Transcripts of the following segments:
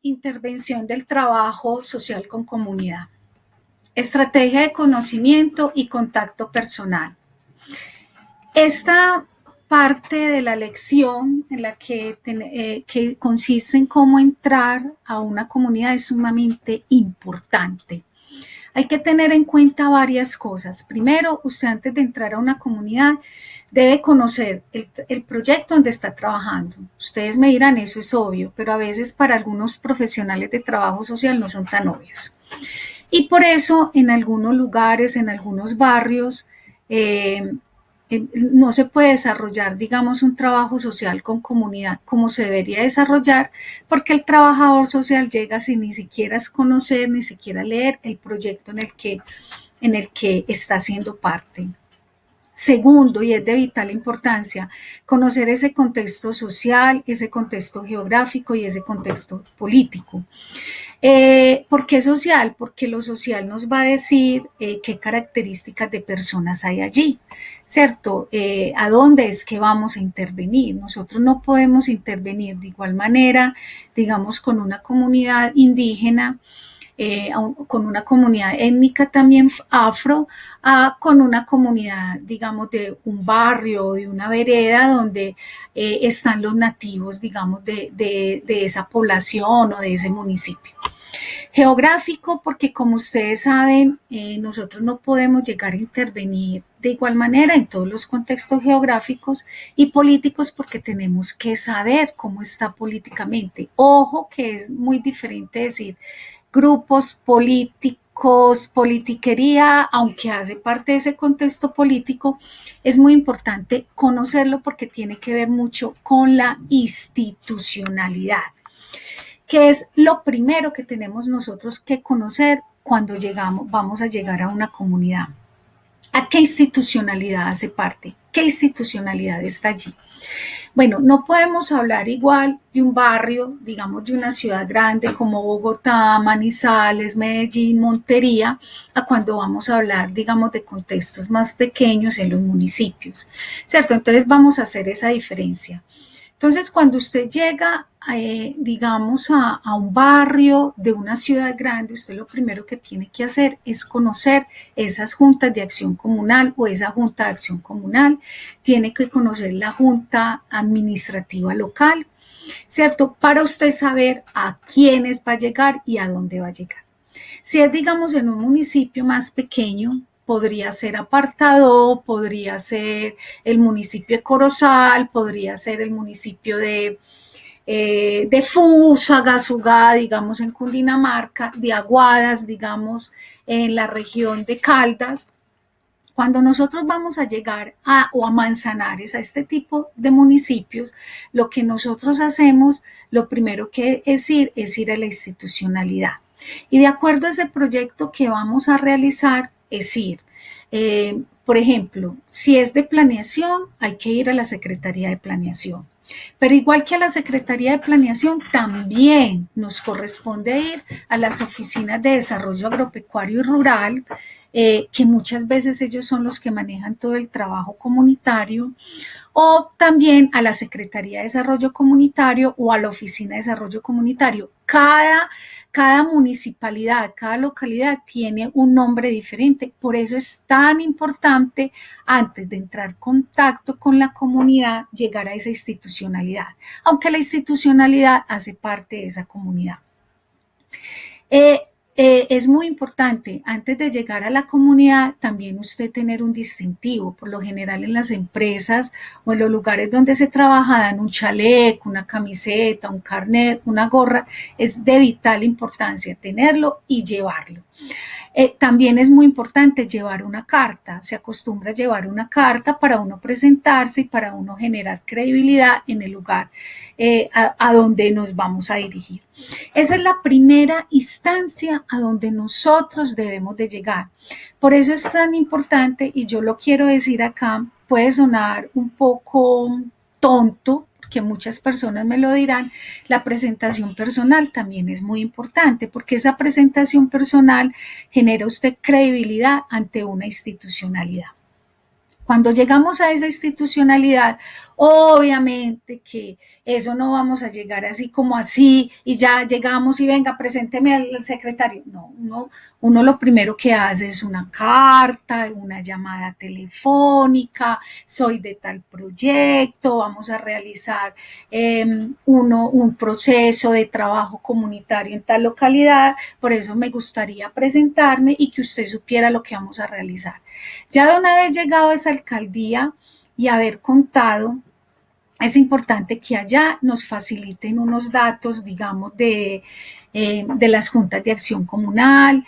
intervención del trabajo social con comunidad, estrategia de conocimiento y contacto personal. Esta parte de la lección en la que consiste en cómo entrar a una comunidad es sumamente importante. Hay que tener en cuenta varias cosas. Primero, usted antes de entrar a una comunidad debe conocer el proyecto donde está trabajando. Ustedes me dirán, eso es obvio, pero a veces para algunos profesionales de trabajo social no son tan obvios. Y por eso en algunos lugares, en algunos barrios, no se puede desarrollar, digamos, un trabajo social con comunidad como se debería desarrollar, porque el trabajador social llega sin ni siquiera es conocer, ni siquiera leer el proyecto en el que está haciendo parte. Segundo, y es de vital importancia, conocer ese contexto social, ese contexto geográfico y ese contexto político. ¿Por qué social? Porque lo social nos va a decir qué características de personas hay allí, ¿cierto? ¿A dónde es que vamos a intervenir? Nosotros no podemos intervenir de igual manera, digamos, con una comunidad indígena, con una comunidad étnica también afro, con una comunidad, digamos, de un barrio, de una vereda donde están los nativos, digamos, de esa población o de ese municipio. Geográfico, porque como ustedes saben, nosotros no podemos llegar a intervenir de igual manera en todos los contextos geográficos, y políticos porque tenemos que saber cómo está políticamente. Ojo que es muy diferente decir grupos políticos, politiquería, aunque hace parte de ese contexto político, es muy importante conocerlo porque tiene que ver mucho con la institucionalidad, que es lo primero que tenemos nosotros que conocer cuando vamos a llegar a una comunidad. ¿A qué institucionalidad hace parte? ¿Qué institucionalidad está allí? Bueno, no podemos hablar igual de un barrio, digamos, de una ciudad grande como Bogotá, Manizales, Medellín, Montería, a cuando vamos a hablar, digamos, de contextos más pequeños en los municipios, ¿cierto? Entonces vamos a hacer esa diferencia. Entonces, cuando usted llega, digamos, a un barrio de una ciudad grande, usted lo primero que tiene que hacer es conocer esas juntas de acción comunal o esa junta de acción comunal, tiene que conocer la junta administrativa local, ¿cierto? Para usted saber a quiénes va a llegar y a dónde va a llegar. Si es, digamos, en un municipio más pequeño, podría ser Apartado, podría ser el municipio de Corozal, podría ser el municipio de Fusagasugá, digamos, en Cundinamarca, de Aguadas, digamos, en la región de Caldas. Cuando nosotros vamos a llegar o a Manzanares, a este tipo de municipios, lo que nosotros hacemos, lo primero que es ir a la institucionalidad. Y de acuerdo a ese proyecto que vamos a realizar, es ir. Por ejemplo, si es de planeación, hay que ir a la Secretaría de Planeación. Pero igual que a la Secretaría de Planeación, también nos corresponde ir a las oficinas de desarrollo agropecuario y rural, que muchas veces ellos son los que manejan todo el trabajo comunitario, o también a la Secretaría de Desarrollo Comunitario o a la Oficina de Desarrollo Comunitario. Cada municipalidad, cada localidad tiene un nombre diferente, por eso es tan importante antes de entrar en contacto con la comunidad llegar a esa institucionalidad, aunque la institucionalidad hace parte de esa comunidad. Es muy importante, antes de llegar a la comunidad, también usted tener un distintivo. Por lo general en las empresas o en los lugares donde se trabaja dan un chaleco, una camiseta, un carnet, una gorra. Es de vital importancia tenerlo y llevarlo. También es muy importante llevar una carta, se acostumbra a llevar una carta para uno presentarse y para uno generar credibilidad en el lugar a donde nos vamos a dirigir. Esa es la primera instancia a donde nosotros debemos de llegar. Por eso es tan importante, y yo lo quiero decir acá, puede sonar un poco tonto, que muchas personas me lo dirán, la presentación personal también es muy importante, porque esa presentación personal genera usted credibilidad ante una institucionalidad. Cuando llegamos a esa institucionalidad, Obviamente que eso no vamos a llegar así como así y ya llegamos y venga, presénteme al secretario. No, uno lo primero que hace es una carta, una llamada telefónica, soy de tal proyecto, vamos a realizar un proceso de trabajo comunitario en tal localidad, por eso me gustaría presentarme y que usted supiera lo que vamos a realizar. Ya de una vez llegado a esa alcaldía y haber contado, es importante que allá nos faciliten unos datos, digamos, de las juntas de acción comunal,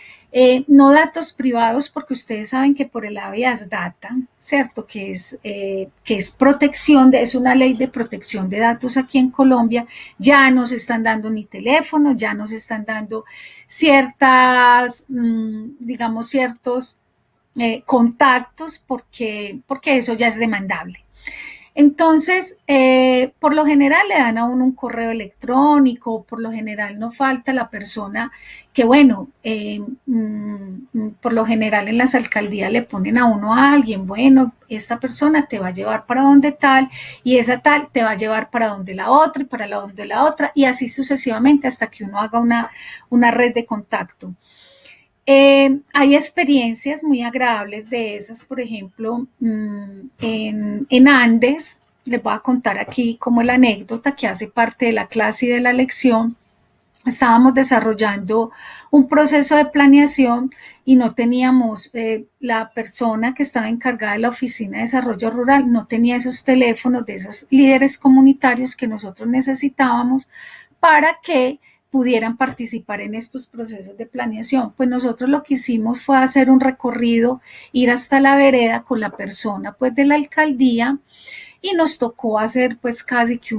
no datos privados, porque ustedes saben que por el habeas data, ¿cierto? Que es protección, es una ley de protección de datos aquí en Colombia, ya nos están dando ni teléfono, ya nos están dando ciertas, digamos, ciertos contactos, porque eso ya es demandable. Entonces, por lo general le dan a uno un correo electrónico, por lo general no falta la persona que, bueno, por lo general en las alcaldías le ponen a uno a alguien, bueno, esta persona te va a llevar para donde tal y esa tal te va a llevar para donde la otra y para donde la otra y así sucesivamente hasta que uno haga una red de contacto. Hay experiencias muy agradables de esas, por ejemplo, en Andes, les voy a contar aquí como la anécdota que hace parte de la clase y de la lección. Estábamos desarrollando un proceso de planeación y no teníamos, la persona que estaba encargada de la oficina de desarrollo rural no tenía esos teléfonos de esos líderes comunitarios que nosotros necesitábamos para que pudieran participar en estos procesos de planeación. Pues nosotros lo que hicimos fue hacer un recorrido, ir hasta la vereda con la persona pues de la alcaldía y nos tocó hacer pues casi que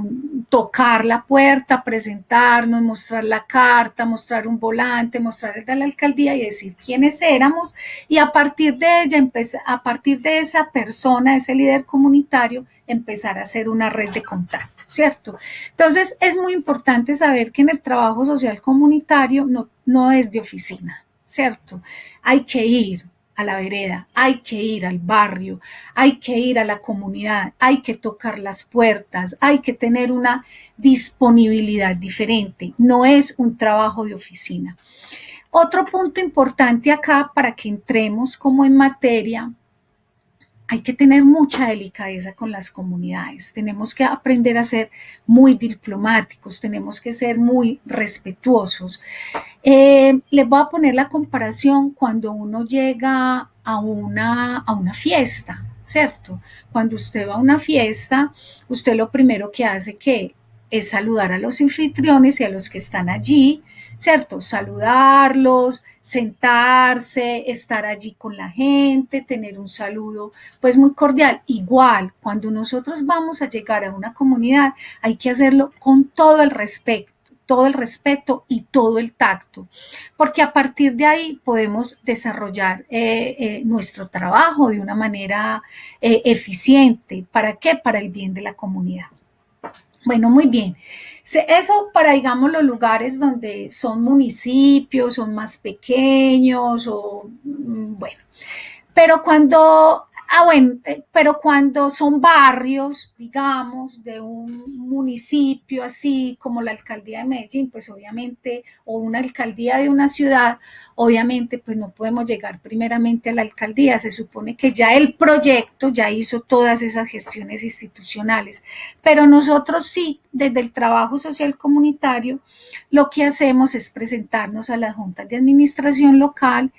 tocar la puerta, presentarnos, mostrar la carta, mostrar un volante, mostrar el de la alcaldía y decir quiénes éramos y a partir de ella, a partir de esa persona, ese líder comunitario, empezar a hacer una red de contacto, ¿cierto? Entonces es muy importante saber que en el trabajo social comunitario no es de oficina, ¿cierto? Hay que ir a la vereda, hay que ir al barrio, hay que ir a la comunidad, hay que tocar las puertas, hay que tener una disponibilidad diferente, no es un trabajo de oficina. Otro punto importante acá para que entremos como en materia, hay que tener mucha delicadeza con las comunidades, tenemos que aprender a ser muy diplomáticos, tenemos que ser muy respetuosos. Les voy a poner la comparación cuando uno llega a una fiesta, ¿cierto? Cuando usted va a una fiesta, usted lo primero que hace que es saludar a los anfitriones y a los que están allí, ¿cierto? Saludarlos, sentarse, estar allí con la gente, tener un saludo pues muy cordial. Igual, cuando nosotros vamos a llegar a una comunidad, hay que hacerlo con todo el respeto y todo el tacto, porque a partir de ahí podemos desarrollar nuestro trabajo de una manera eficiente. ¿Para qué? Para el bien de la comunidad. Bueno, muy bien. Eso para, digamos, los lugares donde son municipios, son más pequeños o, bueno, pero pero cuando son barrios, digamos, de un municipio así como la alcaldía de Medellín, pues obviamente, o una alcaldía de una ciudad, obviamente, pues no podemos llegar primeramente a la alcaldía. Se supone que ya el proyecto ya hizo todas esas gestiones institucionales, pero nosotros sí, desde el trabajo social comunitario, lo que hacemos es presentarnos a las juntas de administración local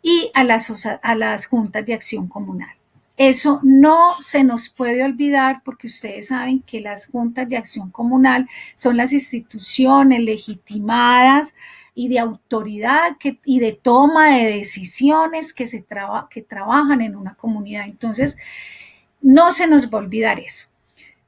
y a las juntas de acción comunal. Eso no se nos puede olvidar porque ustedes saben que las juntas de acción comunal son las instituciones legitimadas y de autoridad y de toma de decisiones que trabajan en una comunidad. Entonces, no se nos va a olvidar eso.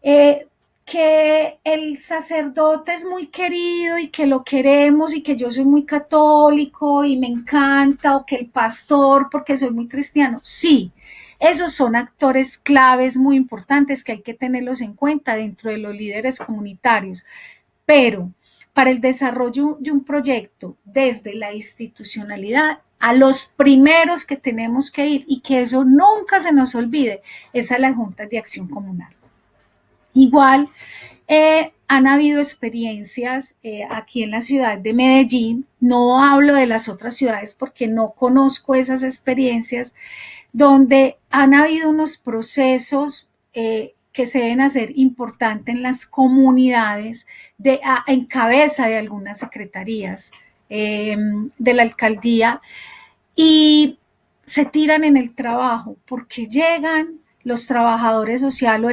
Que el sacerdote es muy querido y que lo queremos y que yo soy muy católico y me encanta, o que el pastor porque soy muy cristiano, sí, esos son actores claves muy importantes que hay que tenerlos en cuenta dentro de los líderes comunitarios, pero para el desarrollo de un proyecto desde la institucionalidad, a los primeros que tenemos que ir y que eso nunca se nos olvide es a las juntas de acción comunal. Igual, han habido experiencias aquí en la ciudad de Medellín, no hablo de las otras ciudades porque no conozco esas experiencias, donde han habido unos procesos que se deben hacer importantes en las comunidades en cabeza de algunas secretarías de la alcaldía, y se tiran en el trabajo porque llegan los trabajadores sociales o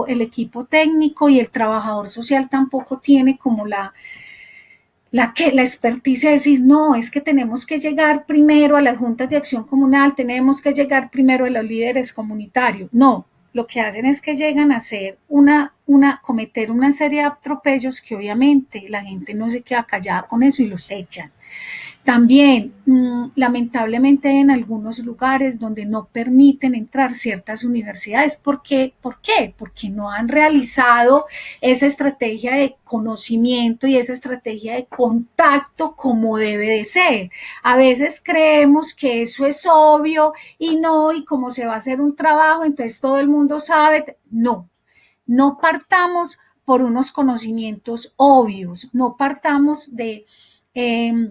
el equipo técnico, y el trabajador social tampoco tiene como la expertise de decir, no, es que tenemos que llegar primero a las juntas de acción comunal, tenemos que llegar primero a los líderes comunitarios. No, lo que hacen es que llegan a hacer cometer una serie de atropellos que obviamente la gente no se queda callada con eso y los echan. También, lamentablemente, en algunos lugares donde no permiten entrar ciertas universidades. ¿Por qué? ¿Por qué? Porque no han realizado esa estrategia de conocimiento y esa estrategia de contacto como debe de ser. A veces creemos que eso es obvio y no, y como se va a hacer un trabajo, entonces todo el mundo sabe. No, no partamos por unos conocimientos obvios, no partamos eh,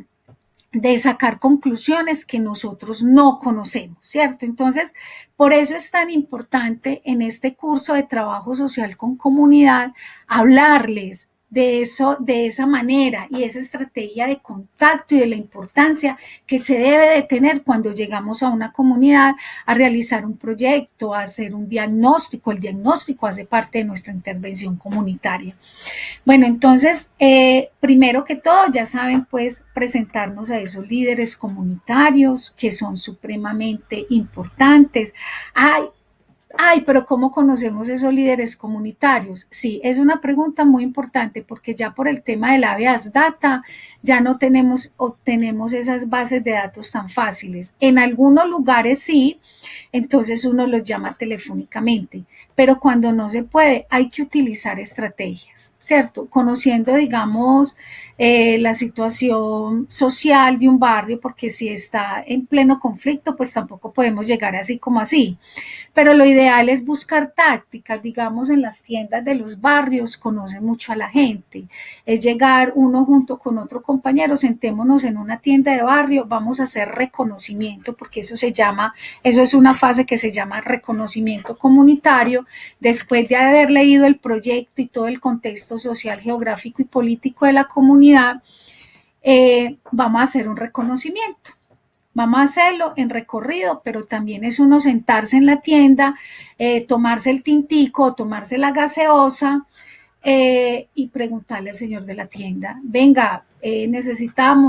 de sacar conclusiones que nosotros no conocemos, ¿cierto? Entonces, por eso es tan importante en este curso de trabajo social con comunidad hablarles de eso, de esa manera y esa estrategia de contacto y de la importancia que se debe de tener cuando llegamos a una comunidad a realizar un proyecto, a hacer un diagnóstico. El diagnóstico hace parte de nuestra intervención comunitaria. Bueno, entonces, primero que todo, ya saben, pues presentarnos a esos líderes comunitarios que son supremamente importantes. Ay, pero ¿cómo conocemos esos líderes comunitarios? Sí, es una pregunta muy importante porque ya por el tema del habeas data ya no obtenemos esas bases de datos tan fáciles. En algunos lugares sí, entonces uno los llama telefónicamente, pero cuando no se puede hay que utilizar estrategias, ¿cierto? Conociendo, digamos, la situación social de un barrio, porque si está en pleno conflicto, pues tampoco podemos llegar así como así. Pero lo ideal es buscar tácticas, digamos, en las tiendas de los barrios, conoce mucho a la gente, es llegar uno junto con otro compañero, sentémonos en una tienda de barrio, vamos a hacer reconocimiento, porque eso es una fase que se llama reconocimiento comunitario, después de haber leído el proyecto y todo el contexto social, geográfico y político de la comunidad, vamos a hacer un reconocimiento. Vamos a hacerlo en recorrido, pero también es uno sentarse en la tienda, tomarse el tintico, tomarse la gaseosa y preguntarle al señor de la tienda, venga,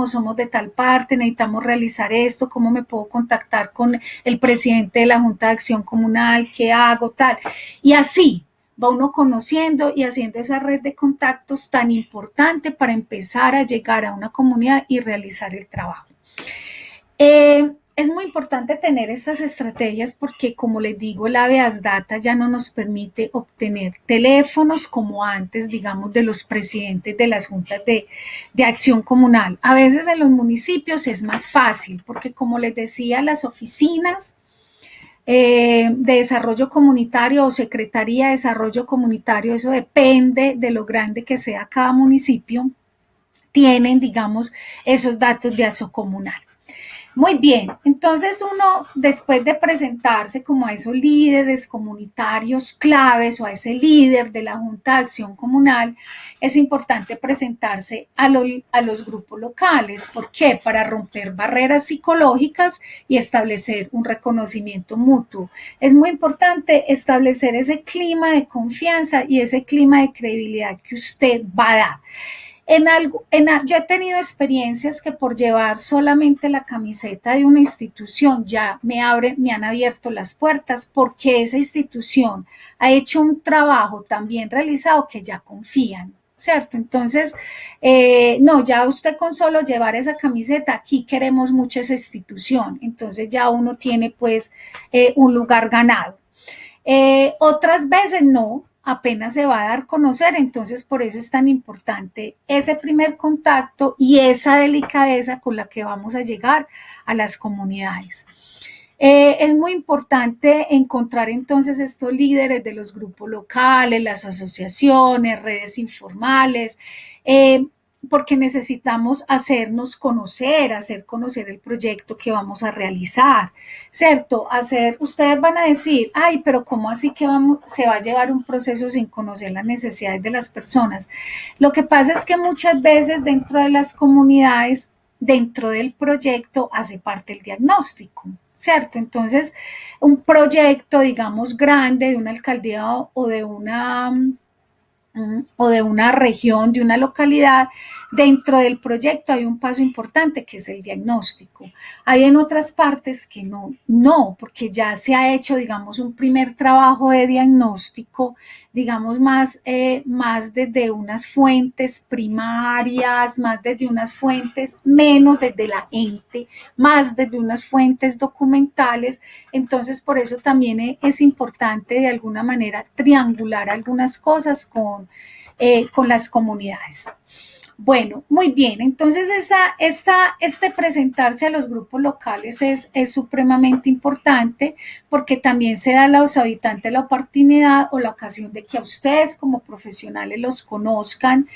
somos de tal parte, necesitamos realizar esto, ¿cómo me puedo contactar con el presidente de la Junta de Acción Comunal? ¿Qué hago? Tal. Y así va uno conociendo y haciendo esa red de contactos tan importante para empezar a llegar a una comunidad y realizar el trabajo. Es muy importante tener estas estrategias porque, como les digo, la habeas data ya no nos permite obtener teléfonos como antes, digamos, de los presidentes de las juntas de acción comunal. A veces en los municipios es más fácil porque, como les decía, las oficinas de desarrollo comunitario o secretaría de desarrollo comunitario, eso depende de lo grande que sea cada municipio, tienen, digamos, esos datos de asocomunal. Muy bien, entonces uno después de presentarse como a esos líderes comunitarios claves o a ese líder de la Junta de Acción Comunal, es importante presentarse a los grupos locales. ¿Por qué? Para romper barreras psicológicas y establecer un reconocimiento mutuo. Es muy importante establecer ese clima de confianza y ese clima de credibilidad que usted va a dar. Yo he tenido experiencias que por llevar solamente la camiseta de una institución ya me han abierto las puertas porque esa institución ha hecho un trabajo tan bien realizado que ya confían, ¿cierto? Entonces, no, ya usted con solo llevar esa camiseta, aquí queremos mucho esa institución, entonces ya uno tiene pues un lugar ganado. Otras veces no, apenas se va a dar a conocer, entonces por eso es tan importante ese primer contacto y esa delicadeza con la que vamos a llegar a las comunidades. Es muy importante encontrar entonces estos líderes de los grupos locales, las asociaciones, redes informales, eh, porque necesitamos hacernos conocer, hacer conocer el proyecto que vamos a realizar, ¿cierto? Ustedes van a decir, ay, pero ¿cómo así que se va a llevar un proceso sin conocer las necesidades de las personas? Lo que pasa es que muchas veces dentro de las comunidades, dentro del proyecto, hace parte el diagnóstico. ¿Cierto? Entonces, un proyecto, digamos, grande de una alcaldía o de una región, de una localidad, dentro del proyecto hay un paso importante que es el diagnóstico. Hay en otras partes que no, porque ya se ha hecho, digamos, un primer trabajo de diagnóstico, digamos, más desde unas fuentes primarias, más desde unas fuentes, menos desde la ente, más desde unas fuentes documentales. Entonces, por eso también es importante de alguna manera triangular algunas cosas con las comunidades. Bueno, muy bien, entonces este presentarse a los grupos locales es supremamente importante porque también se da a los habitantes la oportunidad o la ocasión de que a ustedes como profesionales los conozcan,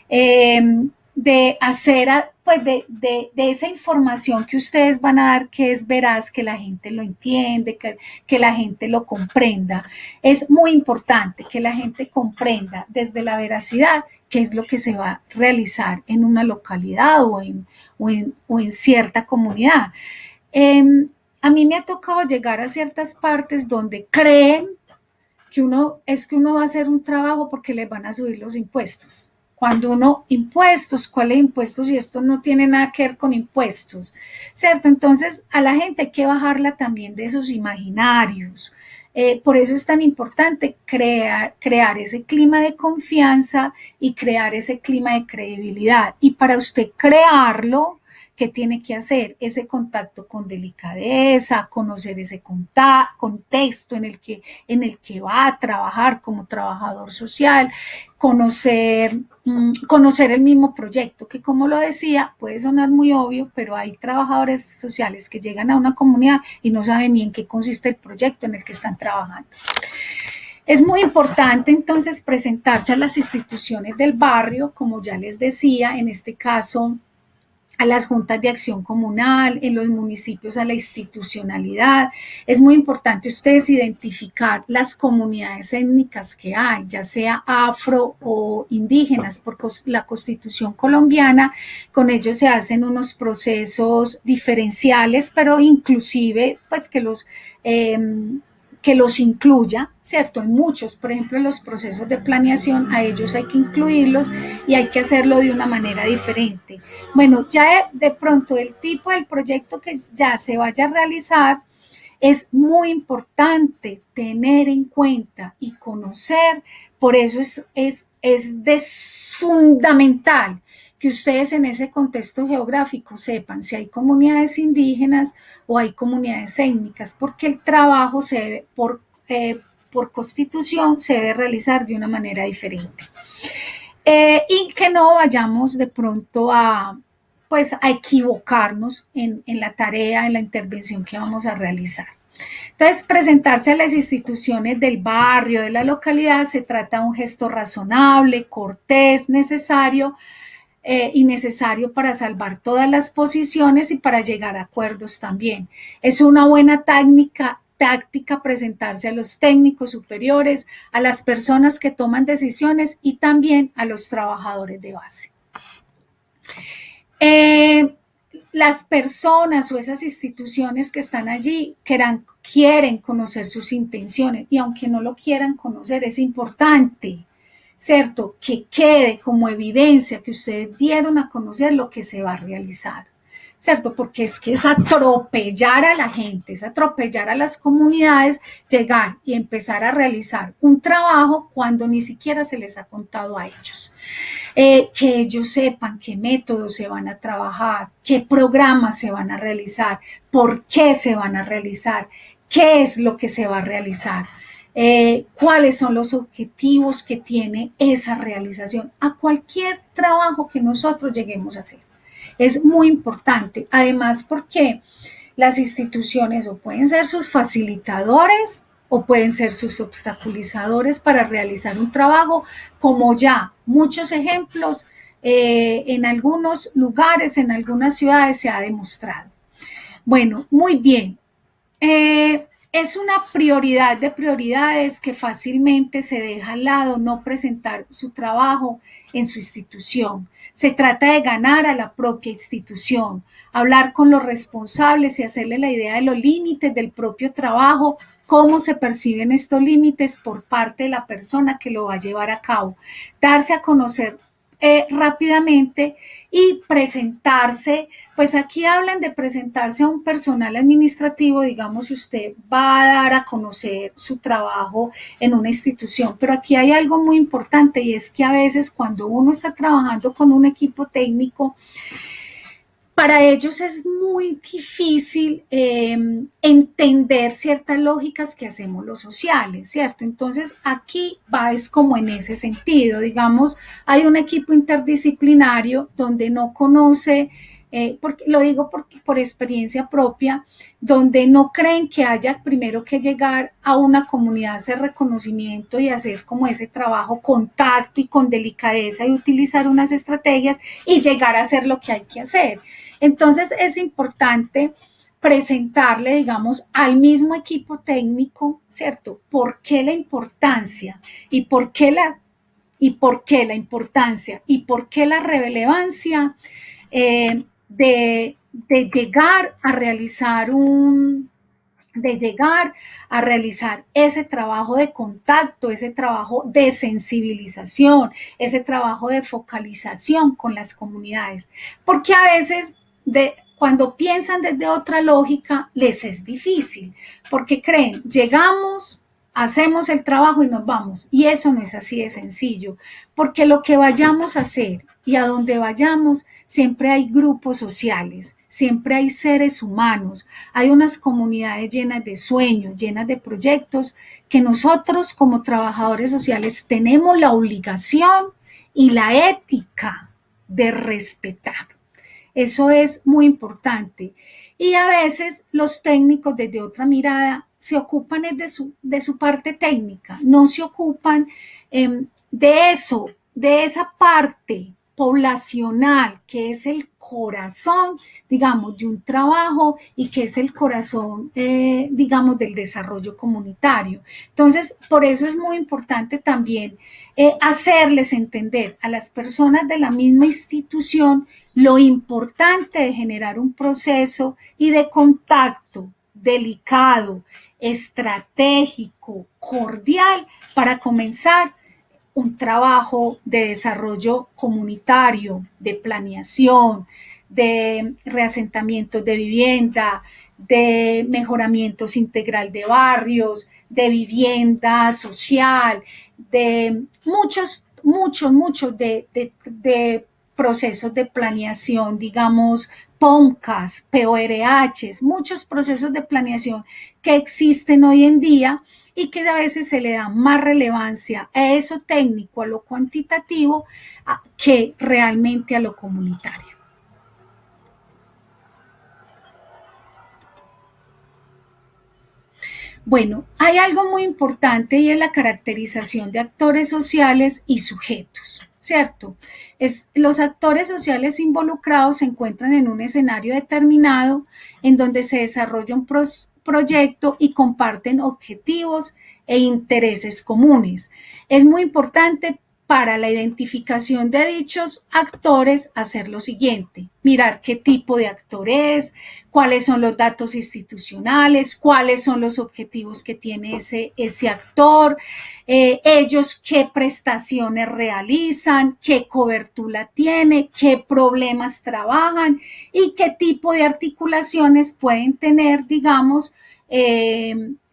de hacer, pues de esa información que ustedes van a dar que es veraz, que la gente lo entiende, que la gente lo comprenda. Es muy importante que la gente comprenda desde la veracidad qué es lo que se va a realizar en una localidad o en cierta comunidad. A mí me ha tocado llegar a ciertas partes donde creen que uno va a hacer un trabajo porque les van a subir los impuestos. Cuando impuestos, ¿cuáles impuestos? Y esto no tiene nada que ver con impuestos, ¿cierto? Entonces, a la gente hay que bajarla también de esos imaginarios. Por eso es tan importante crear ese clima de confianza y crear ese clima de credibilidad. Y para usted crearlo, ¿qué tiene que hacer? Ese contacto con delicadeza, conocer ese contexto en el que va a trabajar como trabajador social, conocer el mismo proyecto, que como lo decía, puede sonar muy obvio, pero hay trabajadores sociales que llegan a una comunidad y no saben ni en qué consiste el proyecto en el que están trabajando. Es muy importante entonces presentarse a las instituciones del barrio, como ya les decía, en este caso a las juntas de acción comunal, en los municipios a la institucionalidad. Es muy importante ustedes identificar las comunidades étnicas que hay, ya sea afro o indígenas, porque la Constitución colombiana, con ellos se hacen unos procesos diferenciales, pero inclusive pues que los incluya, ¿cierto? En muchos, por ejemplo, los procesos de planeación, a ellos hay que incluirlos y hay que hacerlo de una manera diferente. Bueno, ya de pronto el tipo del proyecto que ya se vaya a realizar, es muy importante tener en cuenta y conocer, por eso es fundamental que ustedes en ese contexto geográfico sepan si hay comunidades indígenas o hay comunidades étnicas, porque el trabajo se debe, por constitución, se debe realizar de una manera diferente. Y que no vayamos de pronto pues, a equivocarnos en la tarea, en la intervención que vamos a realizar. Entonces, presentarse a las instituciones del barrio, de la localidad, se trata de un gesto razonable, cortés, necesario y necesario para salvar todas las posiciones y para llegar a acuerdos también. Es una buena táctica presentarse a los técnicos superiores, a las personas que toman decisiones y también a los trabajadores de base. Las personas o esas instituciones que están allí quieren conocer sus intenciones y aunque no lo quieran conocer, es importante, ¿cierto? Que quede como evidencia que ustedes dieron a conocer lo que se va a realizar, ¿cierto? Porque es que es atropellar a la gente, es atropellar a las comunidades, llegar y empezar a realizar un trabajo cuando ni siquiera se les ha contado a ellos. Que ellos sepan qué métodos se van a trabajar, qué programas se van a realizar, por qué se van a realizar, qué es lo que se va a realizar. Cuáles son los objetivos que tiene esa realización a cualquier trabajo que nosotros lleguemos a hacer. Es muy importante, además porque Las instituciones o pueden ser sus facilitadores o pueden ser sus obstaculizadores para realizar un trabajo, como ya muchos ejemplos en algunos lugares, en algunas ciudades se ha demostrado. Bueno, muy bien. Es una prioridad de prioridades que fácilmente se deja al lado no presentar su trabajo en su institución. Se trata de ganar a la propia institución, hablar con los responsables y hacerle la idea de los límites del propio trabajo, cómo se perciben estos límites por parte de la persona que lo va a llevar a cabo, darse a conocer rápidamente y presentarse. Pues aquí hablan de presentarse a un personal administrativo, digamos, si usted va a dar a conocer su trabajo en una institución, pero aquí hay algo muy importante y es que a veces cuando uno está trabajando con un equipo técnico, para ellos es muy difícil entender ciertas lógicas que hacemos los sociales, ¿cierto? Entonces aquí va es como en ese sentido, digamos, hay un equipo interdisciplinario donde no conoce, porque, lo digo por experiencia propia, donde no creen que haya primero que llegar a una comunidad, hacer reconocimiento y hacer como ese trabajo con tacto y con delicadeza y utilizar unas estrategias y llegar a hacer lo que hay que hacer. Entonces es importante presentarle, digamos, al mismo equipo técnico, ¿cierto? ¿Por qué la importancia? ¿Y por qué la importancia? ¿Y por qué la relevancia de llegar a realizar de llegar a realizar ese trabajo de contacto, ese trabajo de sensibilización, ese trabajo de focalización con las comunidades? Porque a veces cuando piensan desde otra lógica les es difícil, porque creen, llegamos, hacemos el trabajo y nos vamos. Y eso no es así de sencillo, porque lo que vayamos a hacer y a donde vayamos, siempre hay grupos sociales, siempre hay seres humanos, hay unas comunidades llenas de sueños, llenas de proyectos que nosotros como trabajadores sociales tenemos la obligación y la ética de respetar. Eso es muy importante. Y a veces los técnicos desde otra mirada se ocupan de su parte técnica, no se ocupan de eso, de esa parte poblacional, que es el corazón, digamos, de un trabajo y que es el corazón, digamos, del desarrollo comunitario. Entonces, por eso es muy importante también hacerles entender a las personas de la misma institución lo importante de generar un proceso y de contacto delicado, estratégico, cordial, para comenzar un trabajo de desarrollo comunitario, de planeación, de reasentamiento de vivienda, de mejoramientos integral de barrios, de vivienda social, de muchos de procesos de planeación, digamos, PONCAS, PORHs, muchos procesos de planeación que existen hoy en día y que a veces se le da más relevancia a eso técnico, a lo cuantitativo, que realmente a lo comunitario. Bueno, hay algo muy importante y es la caracterización de actores sociales y sujetos, ¿cierto? Los actores sociales involucrados se encuentran en un escenario determinado en donde se desarrolla un proyecto y comparten objetivos e intereses comunes. Es muy importante para la identificación de dichos actores hacer lo siguiente: mirar qué tipo de actor es, cuáles son los datos institucionales, cuáles son los objetivos que tiene ese actor, ellos qué prestaciones realizan, qué cobertura tiene, qué problemas trabajan y qué tipo de articulaciones pueden tener, digamos,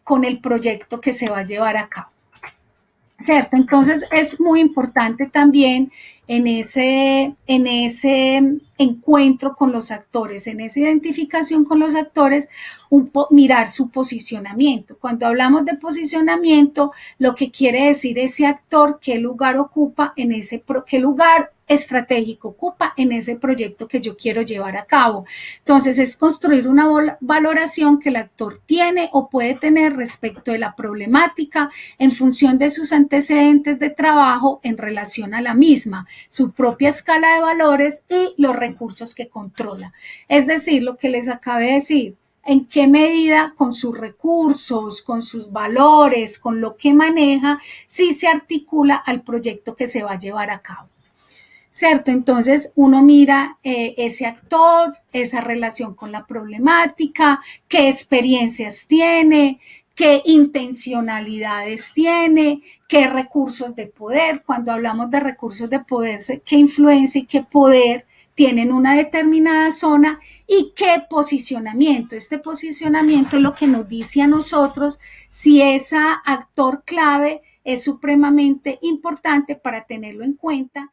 con el proyecto que se va a llevar a cabo. ¿Cierto? Entonces es muy importante también en ese encuentro con los actores, en esa identificación con los actores, mirar su posicionamiento. Cuando hablamos de posicionamiento, lo que quiere decir ese actor, qué lugar ocupa en qué lugar estratégico ocupa en ese proyecto que yo quiero llevar a cabo. Entonces es construir una valoración que el actor tiene o puede tener respecto de la problemática en función de sus antecedentes de trabajo en relación a la misma, su propia escala de valores y los recursos que controla. Es decir, lo que les acabé de decir, en qué medida con sus recursos, con sus valores, con lo que maneja, sí se articula al proyecto que se va a llevar a cabo. ¿Cierto? Entonces uno mira ese actor, esa relación con la problemática, qué experiencias tiene, qué intencionalidades tiene, qué recursos de poder. Cuando hablamos de recursos de poder, qué influencia y qué poder tienen una determinada zona y qué posicionamiento. Este posicionamiento es lo que nos dice a nosotros si ese actor clave es supremamente importante para tenerlo en cuenta